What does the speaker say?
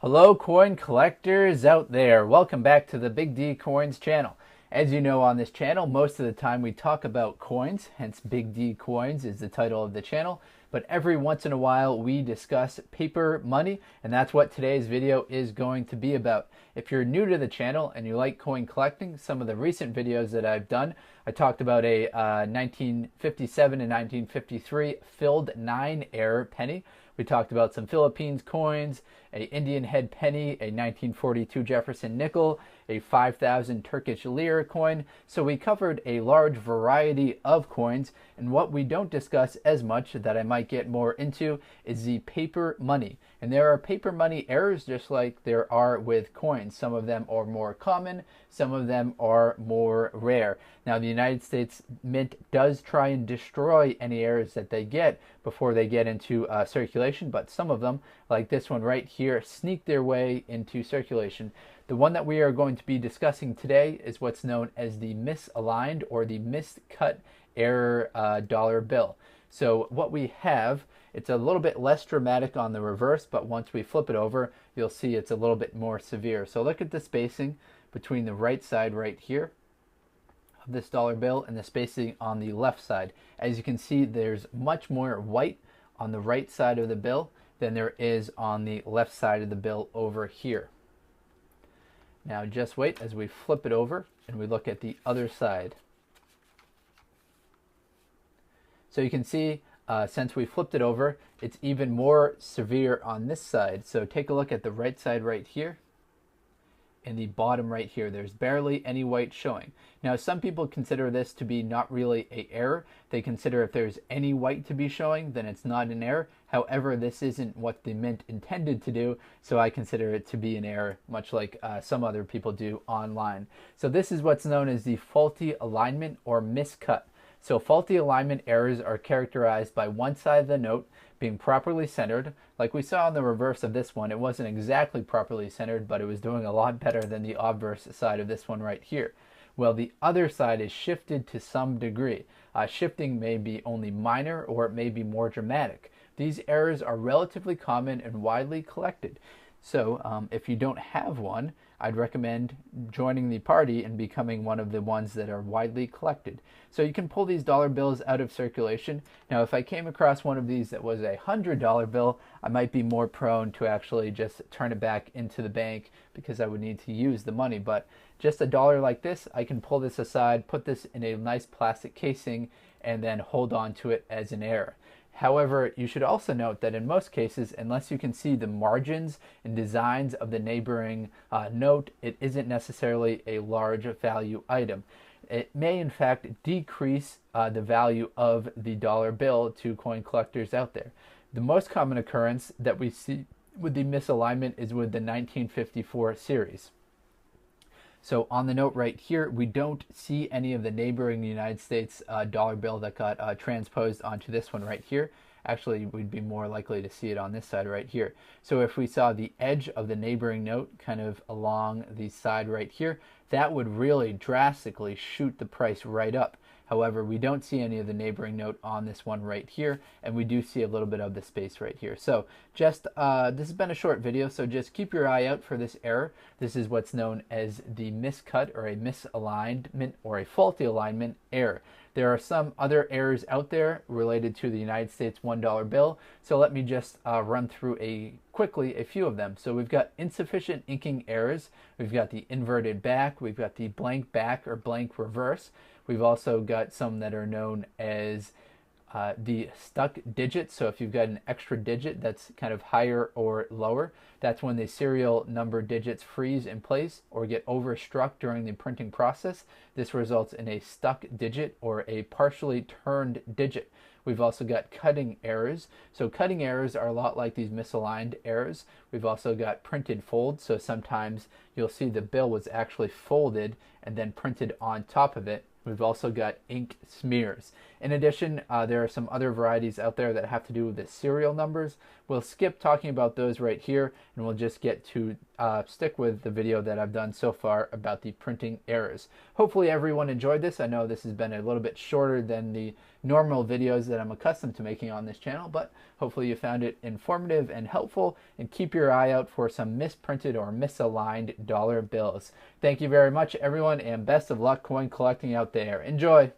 Hello coin collectors out there. Welcome back to the Big D Coins channel. As you know, on this channel, most of the time we talk about coins, hence Big D Coins is the title of the channel. But every once in a while we discuss paper money, and that's what today's video is going to be about. If you're new to the channel and you like coin collecting, some of the recent videos that I've done, I talked about a 1957 and 1953 filled 9 error penny. We talked about some Philippines coins, a Indian head penny, a 1942 Jefferson nickel, a 5,000 Turkish lira coin. So we covered a large variety of coins, and what we don't discuss as much that I might get more into is the paper money. And there are paper money errors just like there are with coins. Some of them are more common, some of them are more rare. Now the United States Mint does try and destroy any errors that they get before they get into circulation, but some of them, like this one right here, sneak their way into circulation. The one that we are going to be discussing today is what's known as the misaligned or the miscut error dollar bill. So what we have, it's a little bit less dramatic on the reverse, but once we flip it over, you'll see it's a little bit more severe. So look at the spacing between the right side right here of this dollar bill and the spacing on the left side. As you can see, there's much more white on the right side of the bill than there is on the left side of the bill over here. Now just wait as we flip it over and we look at the other side. So you can see since we flipped it over, it's even more severe on this side. So take a look at the right side right here and the bottom right here. There's barely any white showing. Now some people consider this to be not really an error. They consider if there's any white to be showing, then it's not an error. However, this isn't what the mint intended to do, so I consider it to be an error, much like some other people do online. So this is what's known as the faulty alignment or miscut. So faulty alignment errors are characterized by one side of the note being properly centered. Like we saw on the reverse of this one, it wasn't exactly properly centered, but it was doing a lot better than the obverse side of this one right here. Well, the other side is shifted to some degree. Shifting may be only minor or it may be more dramatic. These errors are relatively common and widely collected. So if you don't have one, I'd recommend joining the party and becoming one of the ones that are widely collected. So you can pull these dollar bills out of circulation. Now if I came across one of these that was a $100 bill, I might be more prone to actually just turn it back into the bank because I would need to use the money. But just a dollar like this, I can pull this aside, put this in a nice plastic casing, and then hold on to it as an error. However, you should also note that in most cases, unless you can see the margins and designs of the neighboring note, it isn't necessarily a large value item. It may in fact decrease the value of the dollar bill to coin collectors out there. The most common occurrence that we see with the misalignment is with the 1954 series. So on the note right here, we don't see any of the neighboring United States dollar bill that got transposed onto this one right here. Actually, we'd be more likely to see it on this side right here. So if we saw the edge of the neighboring note kind of along the side right here, that would really drastically shoot the price right up. However, we don't see any of the neighboring note on this one right here, and we do see a little bit of the space right here. So just, this has been a short video, so just keep your eye out for this error. This is what's known as the miscut or a misalignment or a faulty alignment error. There are some other errors out there related to the United States $1 bill, so let me just run through quickly a few of them. So we've got insufficient inking errors, we've got the inverted back, we've got the blank back or blank reverse. We've also got some that are known as the stuck digits. So if you've got an extra digit that's kind of higher or lower, that's when the serial number digits freeze in place or get overstruck during the printing process. This results in a stuck digit or a partially turned digit. We've also got cutting errors. So cutting errors are a lot like these misaligned errors. We've also got printed fold. So sometimes you'll see the bill was actually folded and then printed on top of it. We've also got ink smears. In addition, there are some other varieties out there that have to do with the serial numbers. We'll skip talking about those right here, and we'll just get to stick with the video that I've done so far about the printing errors. Hopefully everyone enjoyed this. I know this has been a little bit shorter than the normal videos that I'm accustomed to making on this channel, but hopefully you found it informative and helpful, and keep your eye out for some misprinted or misaligned dollar bills. Thank you very much, everyone, and best of luck coin collecting out there. Enjoy!